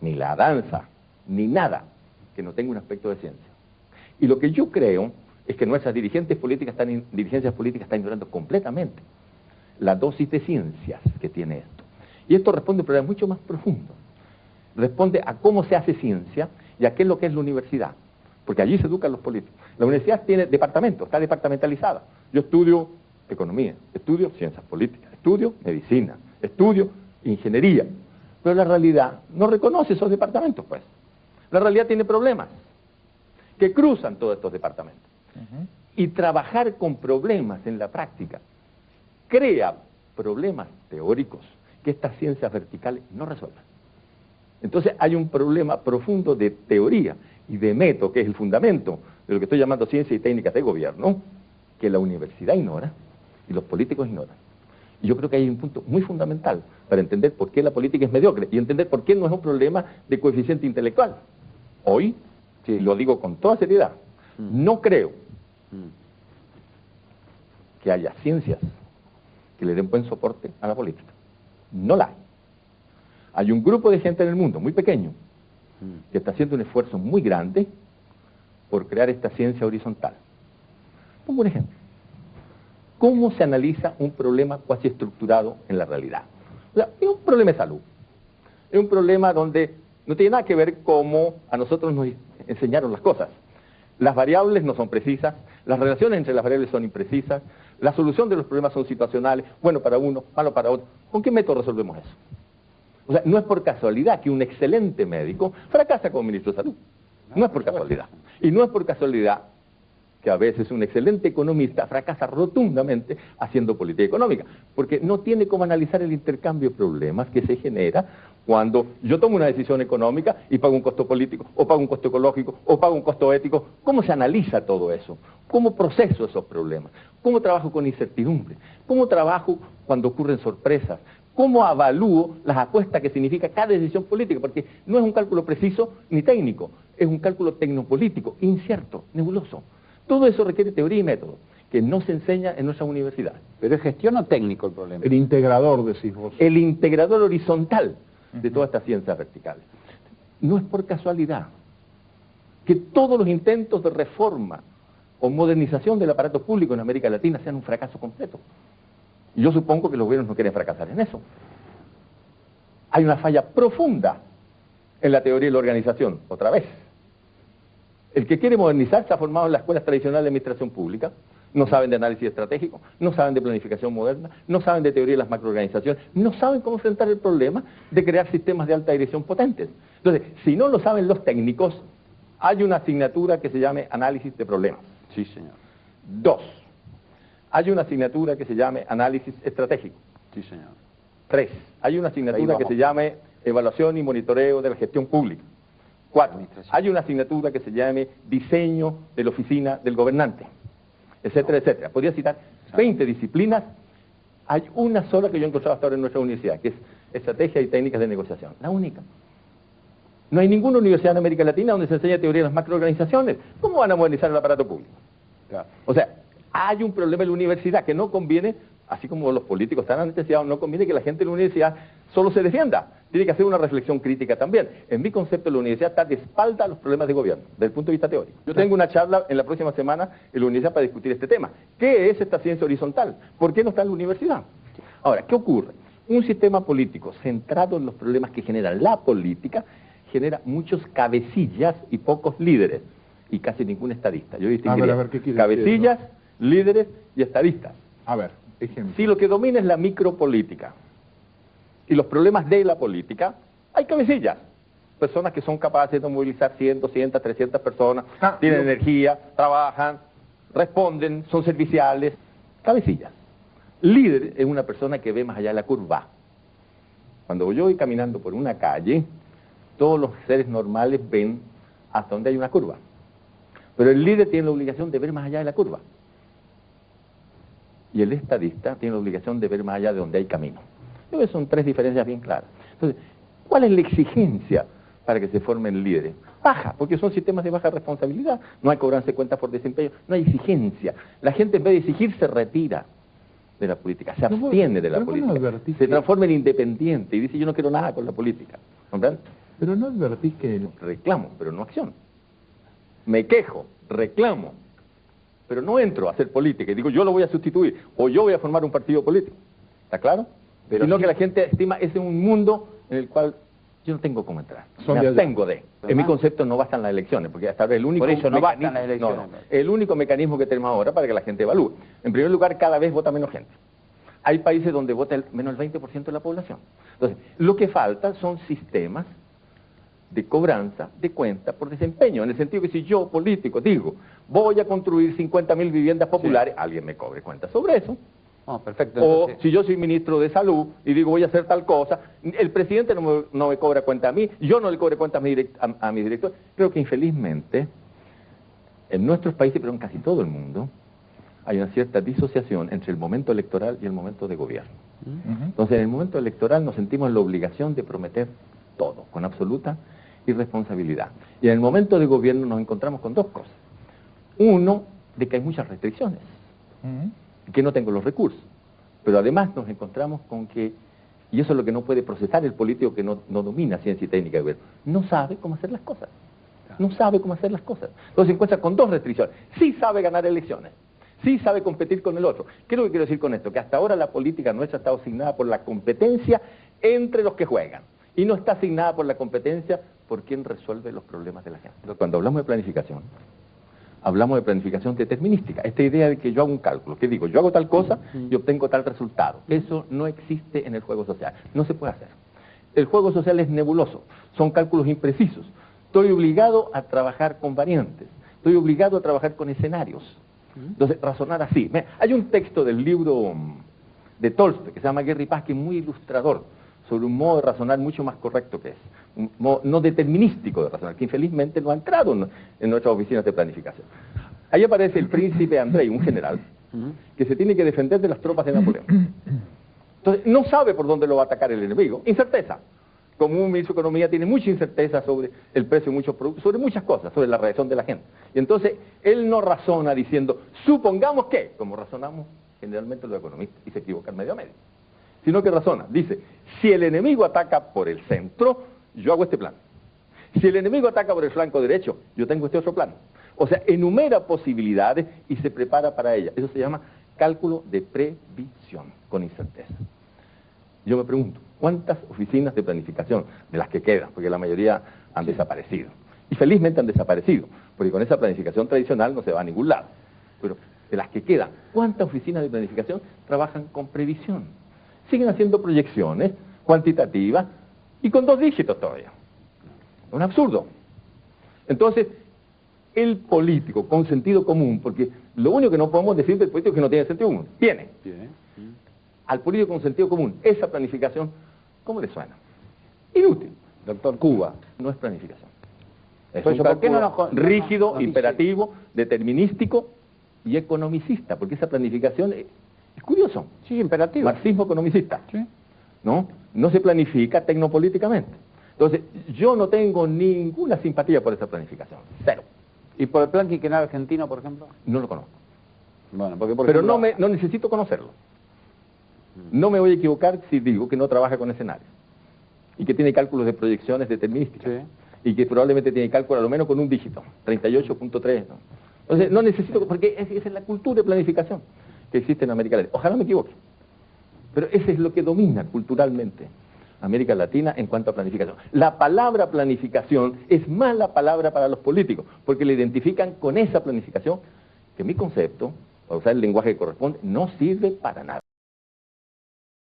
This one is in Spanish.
ni la danza, ni nada que no tenga un aspecto de ciencia. Y lo que yo creo es que nuestras dirigencias políticas están ignorando completamente la dosis de ciencias que tiene esto. Y esto responde a un problema mucho más profundo. Responde a cómo se hace ciencia y a qué es lo que es la universidad. Porque allí se educan los políticos. La universidad tiene departamentos, está departamentalizada. Yo estudio economía, estudio ciencias políticas, estudio medicina, estudio ingeniería. Pero la realidad no reconoce esos departamentos, pues. La realidad tiene problemas que cruzan todos estos departamentos. Y trabajar con problemas en la práctica crea problemas teóricos que estas ciencias verticales no resuelven. Entonces hay un problema profundo de teoría y de método, que es el fundamento de lo que estoy llamando ciencia y técnicas de gobierno, que la universidad ignora y los políticos ignoran. Y yo creo que hay un punto muy fundamental para entender por qué la política es mediocre y entender por qué no es un problema de coeficiente intelectual. Hoy, sí, lo digo con toda seriedad, no creo que haya ciencias que le den buen soporte a la política. No la hay. Hay un grupo de gente en el mundo muy pequeño que está haciendo un esfuerzo muy grande por crear esta ciencia horizontal. Pongo un ejemplo. ¿Cómo se analiza un problema cuasi estructurado en la realidad? O sea, es un problema de salud. Es un problema donde no tiene nada que ver cómo a nosotros nos enseñaron las cosas. Las variables no son precisas, las relaciones entre las variables son imprecisas, la solución de los problemas son situacionales, bueno para uno, malo para otro. ¿Con qué método resolvemos eso? O sea, no es por casualidad que un excelente médico fracasa como ministro de salud. No es por casualidad. Y no es por casualidad que a veces un excelente economista fracasa rotundamente haciendo política económica, porque no tiene cómo analizar el intercambio de problemas que se genera cuando yo tomo una decisión económica y pago un costo político, o pago un costo ecológico, o pago un costo ético. ¿Cómo se analiza todo eso? ¿Cómo proceso esos problemas? ¿Cómo trabajo con incertidumbre? ¿Cómo trabajo cuando ocurren sorpresas? ¿Cómo avalúo las apuestas que significa cada decisión política? Porque no es un cálculo preciso ni técnico, es un cálculo tecnopolítico, incierto, nebuloso. Todo eso requiere teoría y método, que no se enseña en nuestras universidades. ¿Pero es gestión o técnico el problema? El integrador, decís vos. El integrador horizontal de todas estas ciencias verticales. No es por casualidad que todos los intentos de reforma o modernización del aparato público en América Latina sean un fracaso completo. Y yo supongo que los gobiernos no quieren fracasar en eso. Hay una falla profunda en la teoría y la organización, otra vez. El que quiere modernizar se ha formado en las escuelas tradicionales de administración pública, no saben de análisis estratégico, no saben de planificación moderna, no saben de teoría de las macroorganizaciones, no saben cómo enfrentar el problema de crear sistemas de alta dirección potentes. Entonces, si no lo saben los técnicos, hay una asignatura que se llame análisis de problemas. Sí, señor. 2. Hay una asignatura que se llame análisis estratégico. Sí, señor. 3. Hay una asignatura que se llame evaluación y monitoreo de la gestión pública. 4. Hay una asignatura que se llame diseño de la oficina del gobernante, etcétera, etcétera. Podría citar 20 disciplinas. Hay una sola que yo he encontrado hasta ahora en nuestra universidad, que es estrategia y técnicas de negociación. La única. No hay ninguna universidad en América Latina donde se enseña teoría de las macroorganizaciones. ¿Cómo van a modernizar el aparato público? Claro. O sea, hay un problema en la universidad que no conviene, así como los políticos están anestesiados, no conviene que la gente de la universidad solo se defienda. Tiene que hacer una reflexión crítica también. En mi concepto, la universidad está de espalda a los problemas de gobierno, desde el punto de vista teórico. Yo tengo una charla en la próxima semana en la universidad para discutir este tema. ¿Qué es esta ciencia horizontal? ¿Por qué no está en la universidad? Ahora, ¿qué ocurre? Un sistema político centrado en los problemas que generan la política genera muchos cabecillas y pocos líderes, y casi ningún estadista. Yo distinguiría ¿qué quiere cabecillas, decir, líderes y estadistas. A ver, ejemplo. Si lo que domina es la micropolítica y los problemas de la política, hay cabecillas. Personas que son capaces de movilizar 100, 200, 300 personas, tienen energía, trabajan, responden, son serviciales. Cabecillas. Líder es una persona que ve más allá de la curva. Cuando yo voy caminando por una calle, todos los seres normales ven hasta donde hay una curva. Pero el líder tiene la obligación de ver más allá de la curva. Y el estadista tiene la obligación de ver más allá de donde hay camino. Yo creo que son 3 diferencias bien claras. Entonces, ¿cuál es la exigencia para que se formen líderes? Baja, porque son sistemas de baja responsabilidad. No hay cobranza de cuentas por desempeño, no hay exigencia. La gente en vez de exigir se retira de la política, se abstiene de la política, se transforma en independiente y dice yo no quiero nada con la política. ¿Comprenden? Pero no advertís que... Reclamo, pero no acción. Me quejo, reclamo, pero no entro a hacer política y digo yo lo voy a sustituir o yo voy a formar un partido político. ¿Está claro? Pero sino sí, que la gente estima ese es un mundo en el cual yo no tengo cómo entrar. Son Me de allá. abstengo de. En mi concepto no bastan las elecciones, porque hasta ahora el único Por eso no bastan mecanismo- las elecciones. no, el único mecanismo que tenemos ahora para que la gente evalúe. En primer lugar, cada vez vota menos gente. Hay países donde vota menos del 20% de la población. Entonces, lo que falta son sistemas de cobranza de cuenta por desempeño, en el sentido que si yo, político, digo, voy a construir 50.000 viviendas populares, alguien me cobre cuenta sobre eso. Oh, perfecto. O Entonces, si yo soy ministro de salud y digo voy a hacer tal cosa, el presidente no me cobra cuenta a mí, yo no le cobre cuenta a mi director. Creo que infelizmente, en nuestros países, pero en casi todo el mundo, hay una cierta disociación entre el momento electoral y el momento de gobierno. Entonces, en el momento electoral nos sentimos en la obligación de prometer todo, con absoluta irresponsabilidad. Y en el momento de gobierno nos encontramos con dos cosas. Uno, de que hay muchas restricciones, que no tengo los recursos. Pero además nos encontramos con que, y eso es lo que no puede procesar el político que no domina ciencia y técnica de gobierno, no sabe cómo hacer las cosas. No sabe cómo hacer las cosas. Entonces se encuentra con dos restricciones. Sí sabe ganar elecciones, sí sabe competir con el otro. ¿Qué es lo que quiero decir con esto? Que hasta ahora la política nuestra ha estado asignada por la competencia entre los que juegan. Y no está asignada por la competencia por quien resuelve los problemas de la gente. Cuando hablamos de planificación, hablamos de planificación determinística. Esta idea de que yo hago un cálculo, que digo, yo hago tal cosa y obtengo tal resultado. Eso no existe en el juego social. No se puede hacer. El juego social es nebuloso. Son cálculos imprecisos. Estoy obligado a trabajar con variantes. Estoy obligado a trabajar con escenarios. Entonces, razonar así. Hay un texto del libro de Tolstoy que se llama Guerra y Paz, que es muy ilustrador sobre un modo de razonar mucho más correcto que es. Un modo no determinístico de razonar, que infelizmente no ha entrado en nuestras oficinas de planificación. Ahí aparece el príncipe Andrei, un general, que se tiene que defender de las tropas de Napoleón. Entonces, no sabe por dónde lo va a atacar el enemigo. Incerteza. Como un ministro de Economía tiene mucha incerteza sobre el precio de muchos productos, sobre muchas cosas, sobre la reacción de la gente. Y entonces, él no razona diciendo, supongamos que, como razonamos generalmente los economistas, y se equivocan medio a medio. Sino que razona, dice, si el enemigo ataca por el centro, yo hago este plan. Si el enemigo ataca por el flanco derecho, yo tengo este otro plan. O sea, enumera posibilidades y se prepara para ellas. Eso se llama cálculo de previsión, con incerteza. Yo me pregunto, ¿cuántas oficinas de planificación de las que quedan? Porque la mayoría han desaparecido. Y felizmente han desaparecido, porque con esa planificación tradicional no se va a ningún lado. Pero de las que quedan, ¿cuántas oficinas de planificación trabajan con previsión? Siguen haciendo proyecciones cuantitativas y con 2 dígitos todavía. Un absurdo. Entonces, el político con sentido común, porque lo único que no podemos decir del político es que no tiene sentido común, tiene. Al político con sentido común, esa planificación, ¿cómo le suena? Inútil. doctor Cuba. No es planificación. Es Por un eso, ¿por qué no cálculo nos- rígido, nos dice- imperativo, determinístico y economicista, porque esa planificación es curioso. Sí, imperativo. Marxismo economicista. Sí. ¿No? No se planifica tecnopolíticamente. Entonces, yo no tengo ninguna simpatía por esa planificación. Cero. ¿Y por el plan quinquenal argentino, por ejemplo? No lo conozco. Bueno, porque por Pero ejemplo, no necesito conocerlo. No me voy a equivocar si digo que no trabaja con escenarios. Y que tiene cálculos de proyecciones determinísticas. Sí. Y que probablemente tiene cálculo a lo menos con un dígito, 38.3. ¿no? Entonces, no necesito, porque esa es la cultura de planificación que existe en América Latina. Ojalá me equivoque. Pero eso es lo que domina culturalmente América Latina en cuanto a planificación. La palabra planificación es mala palabra para los políticos, porque le identifican con esa planificación que mi concepto, para usar el lenguaje que corresponde, no sirve para nada.